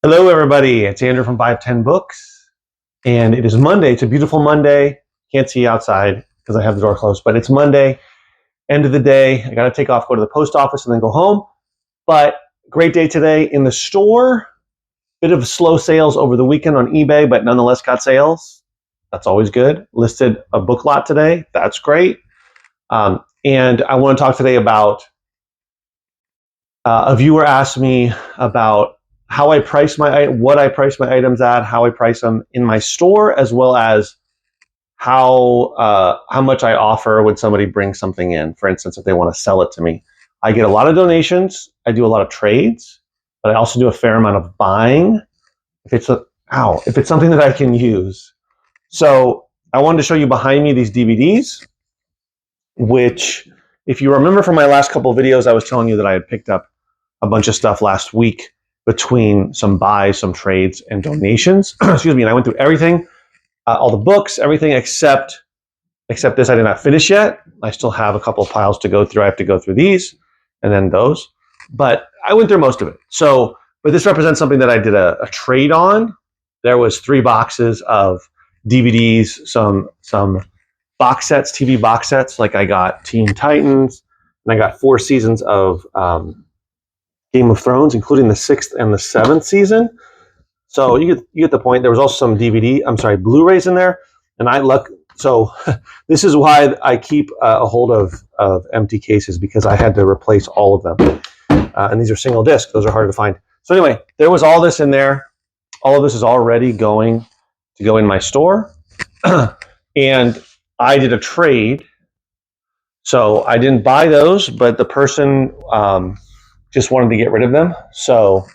Hello, everybody. It's Andrew from 510 Books, and it is Monday. It's a beautiful Monday. Can't see outside because I have the door closed, but it's Monday, end of the day. I got to take off, go to the post office, and then go home. But great day today in the store. Bit of slow sales over the weekend on eBay, but nonetheless got sales. That's always good. Listed a book lot today. That's great. And I want to talk today about a viewer asked me about how I price what I price my items at, how I price them in my store, as well as how much I offer when somebody brings something in. For instance, if they want to sell it to me, I get a lot of donations. I do a lot of trades, but I also do a fair amount of buying. If it's something that I can use. So I wanted to show you behind me these DVDs, which, if you remember from my last couple of videos, I was telling you that I had picked up a bunch of stuff last week between some buys, some trades, and donations. Excuse me. And I went through everything, all the books, everything except this. I did not finish yet. I still have a couple of piles to go through. I have to go through these and then those. But I went through most of it. So, but this represents something that I did a trade on. There was 3 boxes of DVDs, some box sets, TV box sets. Like I got Teen Titans, and I got 4 seasons of Game of Thrones, including the 6th and the 7th season. So you get the point. There was also some Blu-rays in there, and so this is why I keep a hold of empty cases, because I had to replace all of them. And these are single disc; those are hard to find. So anyway, there was all this in there. All of this is already going to go in my store, and I did a trade. So I didn't buy those, but the person just wanted to get rid of them. So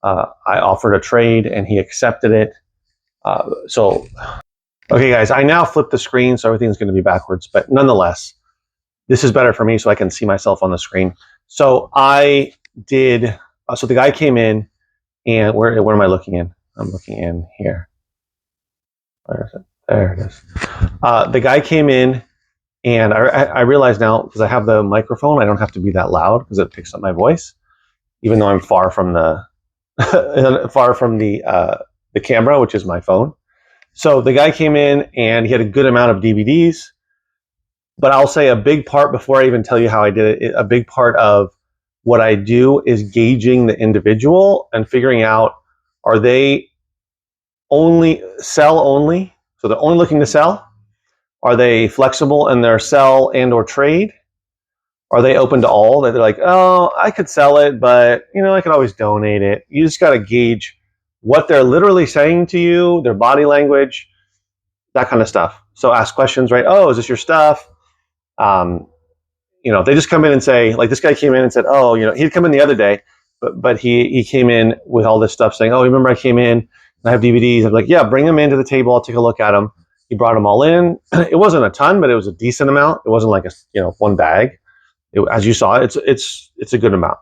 I offered a trade and he accepted it. Okay, guys, I now flipped the screen, so everything's going to be backwards. But nonetheless, this is better for me so I can see myself on the screen. So I did, so the guy came in, and where am I looking in? I'm looking in here. Where is it? There it is. The guy came in, and I realize now, because I have the microphone, I don't have to be that loud because it picks up my voice, even though I'm far from the camera, which is my phone. So the guy came in and he had a good amount of DVDs. But I'll say a big part, before I even tell you how I did it, a big part of what I do is gauging the individual and figuring out, are they only sell only? So they're only looking to sell? Are they flexible in their sell and or trade? Are they open to all? That they're like, oh, I could sell it, but I could always donate it. You just got to gauge what they're literally saying to you, their body language, that kind of stuff. So ask questions, right? Oh, is this your stuff? They just come in and say, like this guy came in and said, oh, he'd come in the other day, but he came in with all this stuff saying, oh, remember I came in and I have DVDs. I'm like, yeah, bring them into the table. I'll take a look at them. He brought them all in. It wasn't a ton, but it was a decent amount. It wasn't like one bag. As you saw, it's a good amount.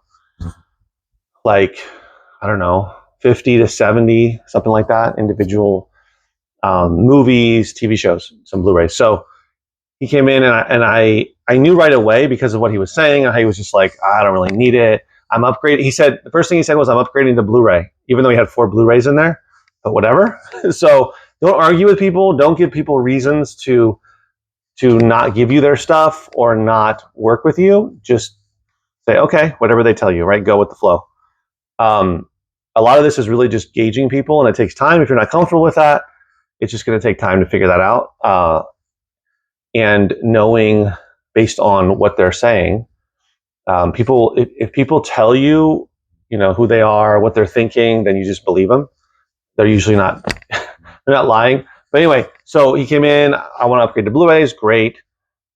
Like, I don't know, 50 to 70, something like that. Individual movies, TV shows, some Blu-rays. So he came in, and I knew right away, because of what he was saying, and how he was just like, I don't really need it. I'm upgrading. He said, the first thing he said was, I'm upgrading to Blu-ray, even though he had 4 Blu-rays in there, but whatever. So don't argue with people. Don't give people reasons to not give you their stuff or not work with you. Just say, okay, whatever they tell you, right? Go with the flow. A lot of this is really just gauging people, and it takes time. If you're not comfortable with that, it's just going to take time to figure that out. And knowing, based on what they're saying, if people tell you, who they are, what they're thinking, then you just believe them. They're usually not, they're not lying. But anyway, so he came in, I want to upgrade to Blu-rays, great.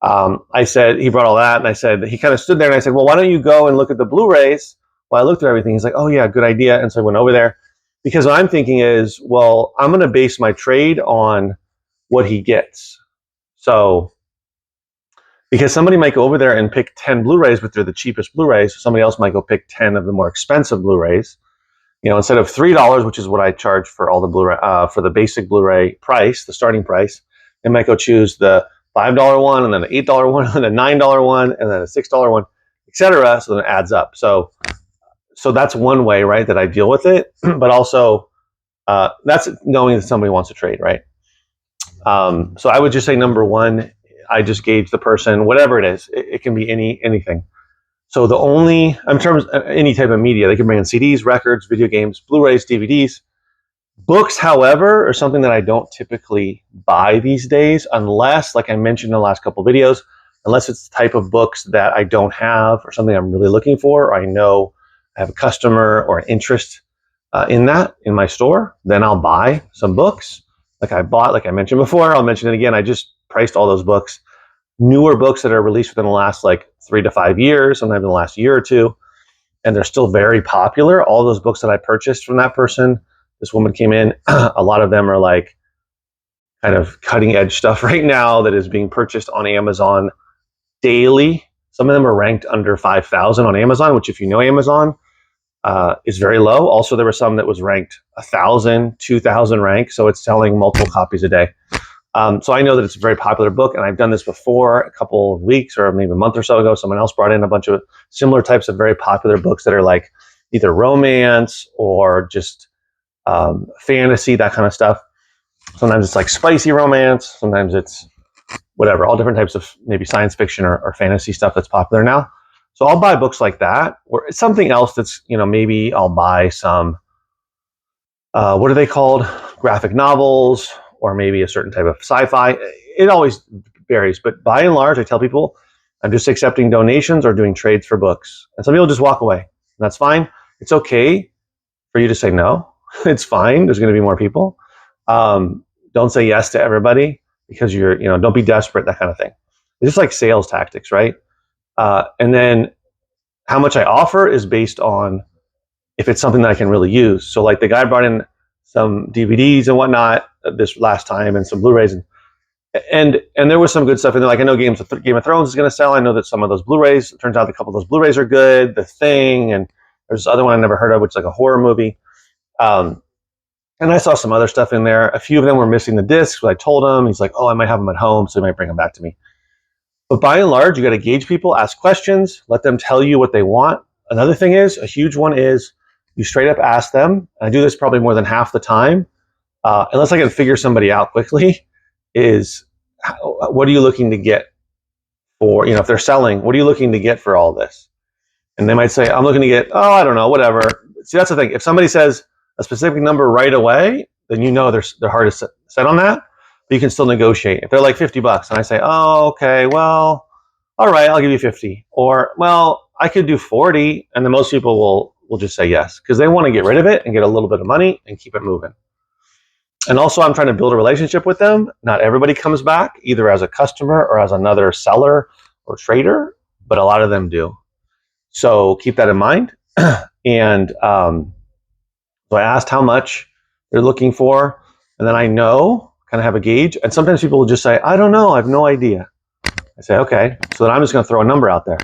I said, he brought all that, and I said, he kind of stood there, and I said, well, why don't you go and look at the Blu-rays while I looked at everything? He's like, oh yeah, good idea. And so I went over there, because what I'm thinking is, well, I'm going to base my trade on what he gets. So, because somebody might go over there and pick 10 Blu-rays, but they're the cheapest Blu-rays. Somebody else might go pick 10 of the more expensive Blu-rays. Instead of $3, which is what I charge for all the Blu-ray, for the basic Blu-ray price, the starting price, they might go choose the $5 one, and then the $8 one, and the $9 one, and then a $6 one, etc. So then it adds up. So that's one way, right, that I deal with it. but also that's knowing that somebody wants to trade, right? So I would just say number one, I just gauge the person, whatever it is. It can be anything. So the only, in terms of any type of media, they can bring in CDs, records, video games, Blu-rays, DVDs. Books, however, are something that I don't typically buy these days, unless, like I mentioned in the last couple of videos, unless it's the type of books that I don't have or something I'm really looking for, or I know I have a customer or an interest in that in my store, then I'll buy some books. Like I mentioned before, I'll mention it again. I just priced all those books. Newer books that are released within the last like 3 to 5 years, sometimes in the last year or two, and they're still very popular. All those books that I purchased from that person, this woman came in, a lot of them are like kind of cutting edge stuff right now that is being purchased on Amazon daily. Some of them are ranked under 5,000 on Amazon, which if you know Amazon is very low. Also, there were some that was ranked 1,000, 2,000 ranked. So it's selling multiple copies a day. So I know that it's a very popular book, and I've done this before a couple of weeks or maybe a month or so ago. Someone else brought in a bunch of similar types of very popular books that are like either romance or just fantasy, that kind of stuff. Sometimes it's like spicy romance. Sometimes it's whatever, all different types of maybe science fiction or fantasy stuff that's popular now. So I'll buy books like that, or it's something else that's, maybe I'll buy some, what are they called? Graphic novels, or maybe a certain type of sci-fi. It always varies, but by and large, I tell people I'm just accepting donations or doing trades for books. And some people just walk away, and that's fine. It's okay for you to say no. It's fine. There's going to be more people. Don't say yes to everybody because don't be desperate, that kind of thing. It's just like sales tactics, right? And then how much I offer is based on if it's something that I can really use. So like the guy brought in some DVDs and whatnot this last time, and some Blu-rays, and there was some good stuff in there. Like I know Game of Thrones is going to sell. I know that some of those Blu-rays, it turns out a couple of those Blu-rays are good. The Thing, and there's this other one I never heard of, which is like a horror movie. And I saw some other stuff in there. A few of them were missing the discs, but I told him. He's like, oh, I might have them at home, so he might bring them back to me. But by and large, you got to gauge people, ask questions, let them tell you what they want. Another thing is, a huge one is, you straight up ask them. I do this probably more than half the time, unless I can figure somebody out quickly, is what are you looking to get for, if they're selling, what are you looking to get for all this? And they might say, I'm looking to get, oh, I don't know, whatever. See, that's the thing. If somebody says a specific number right away, then their heart is set on that, but you can still negotiate. If they're like $50 and I say, oh, okay, well, all right, I'll give you 50. Or, well, I could do 40, and then most people will just say yes, because they want to get rid of it and get a little bit of money and keep it moving. And also, I'm trying to build a relationship with them. Not everybody comes back, either as a customer or as another seller or trader, but a lot of them do. So keep that in mind. And so I asked how much they're looking for, and then I kind of have a gauge. And sometimes people will just say, I don't know, I have no idea. I say, okay, so then I'm just going to throw a number out there.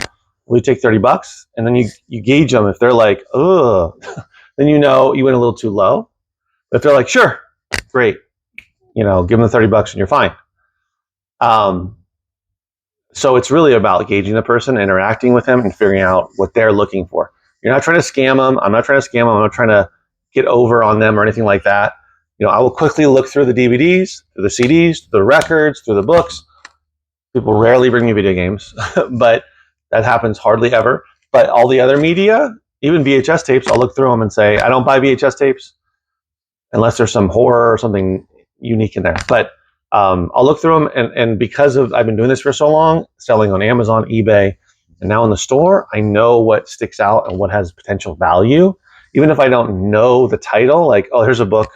Will you take $30? And then you gauge them. If they're like, ugh, then you went a little too low. But if they're like, sure, great, give them the $30 and you're fine. So it's really about gauging the person, interacting with them, and figuring out what they're looking for. You're not trying to scam them. I'm not trying to scam them. I'm not trying to get over on them or anything like that. I will quickly look through the DVDs, through the CDs, through the records, through the books. People rarely bring me video games, but that happens hardly ever. But all the other media, even VHS tapes, I'll look through them and say, I don't buy VHS tapes unless there's some horror or something unique in there. But I'll look through them, and because I've been doing this for so long, selling on Amazon, eBay, and now in the store, I know what sticks out and what has potential value. Even if I don't know the title, like, oh, here's a book,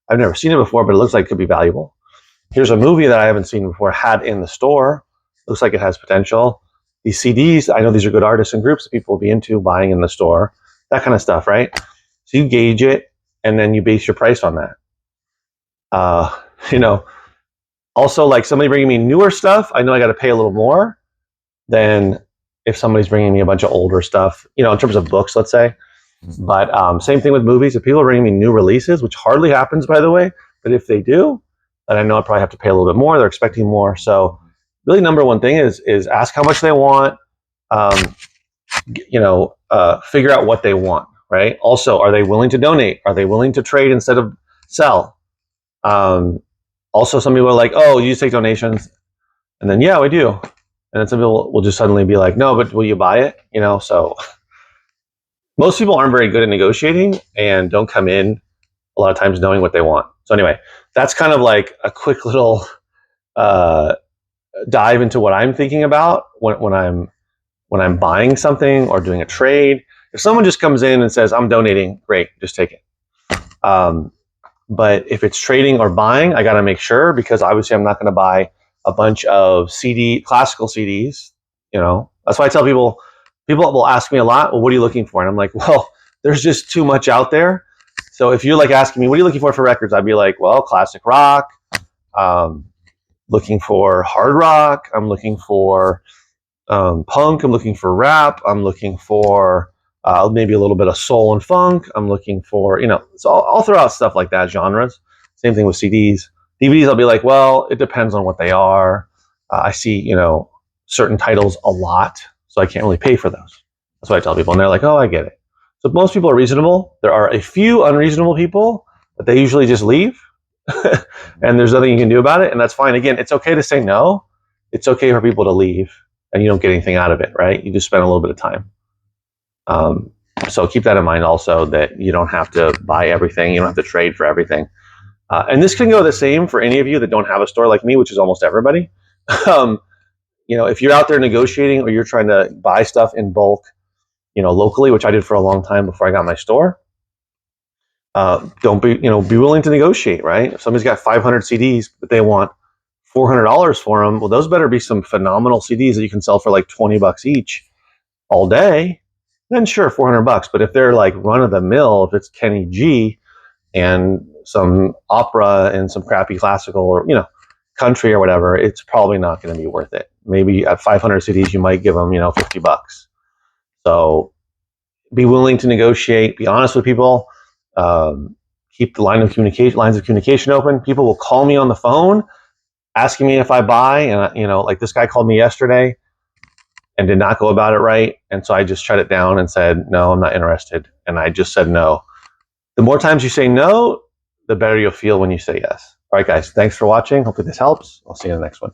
I've never seen it before, but it looks like it could be valuable. Here's a movie that I haven't seen before, had in the store, looks like it has potential. These CDs, I know these are good artists and groups that people will be into buying in the store, that kind of stuff, right? So you gauge it, and then you base your price on that. Also, like somebody bringing me newer stuff, I know I got to pay a little more than if somebody's bringing me a bunch of older stuff, in terms of books, let's say. Mm-hmm. But same thing with movies. If people are bringing me new releases, which hardly happens, by the way, but if they do, then I know I probably have to pay a little bit more. They're expecting more. So really, number one thing is ask how much they want. Figure out what they want. right? Also, are they willing to donate? Are they willing to trade instead of sell? Also, some people are like, oh, you just take donations. And then, yeah, we do. And then some people will just suddenly be like, no, but will you buy it? You know, so most people aren't very good at negotiating and don't come in a lot of times knowing what they want. So anyway, that's kind of like a quick little dive into what I'm thinking about when I'm buying something or doing a trade. If someone just comes in and says, I'm donating, great, just take it. But if it's trading or buying, I got to make sure, because obviously I'm not going to buy a bunch of classical CDs. You know, that's why I tell people will ask me a lot, well, what are you looking for? And I'm like, well, there's just too much out there. So if you're like asking me, what are you looking for records? I'd be like, well, classic rock, looking for hard rock. I'm looking for punk. I'm looking for rap. I'm looking for maybe a little bit of soul and funk. I'm looking for, so I'll throw out stuff like that, genres. Same thing with CDs. DVDs, I'll be like, well, it depends on what they are. I see, certain titles a lot, so I can't really pay for those. That's what I tell people, and they're like, oh, I get it. So most people are reasonable. There are a few unreasonable people, but they usually just leave, and there's nothing you can do about it, and that's fine. Again, it's okay to say no. It's okay for people to leave, and you don't get anything out of it, right? You just spend a little bit of time. So keep that in mind also, that you don't have to buy everything. You don't have to trade for everything. And this can go the same for any of you that don't have a store like me, which is almost everybody. If you're out there negotiating or you're trying to buy stuff in bulk, locally, which I did for a long time before I got my store, don't be willing to negotiate, right? If somebody's got 500 CDs, but they want $400 for them, well, those better be some phenomenal CDs that you can sell for like $20 each all day. Then sure, $400. But if they're like run of the mill, if it's Kenny G and some opera and some crappy classical or country or whatever, it's probably not going to be worth it. Maybe at 500 CDs, you might give them $50. So be willing to negotiate. Be honest with people. Keep the lines of communication open. People will call me on the phone asking me if I buy, and like this guy called me yesterday and did not go about it right, and so I just shut it down and said, no, I'm not interested, and I just said no. The more times you say no, the better you'll feel when you say yes. All right, guys, thanks for watching. Hopefully this helps. I'll see you in the next one.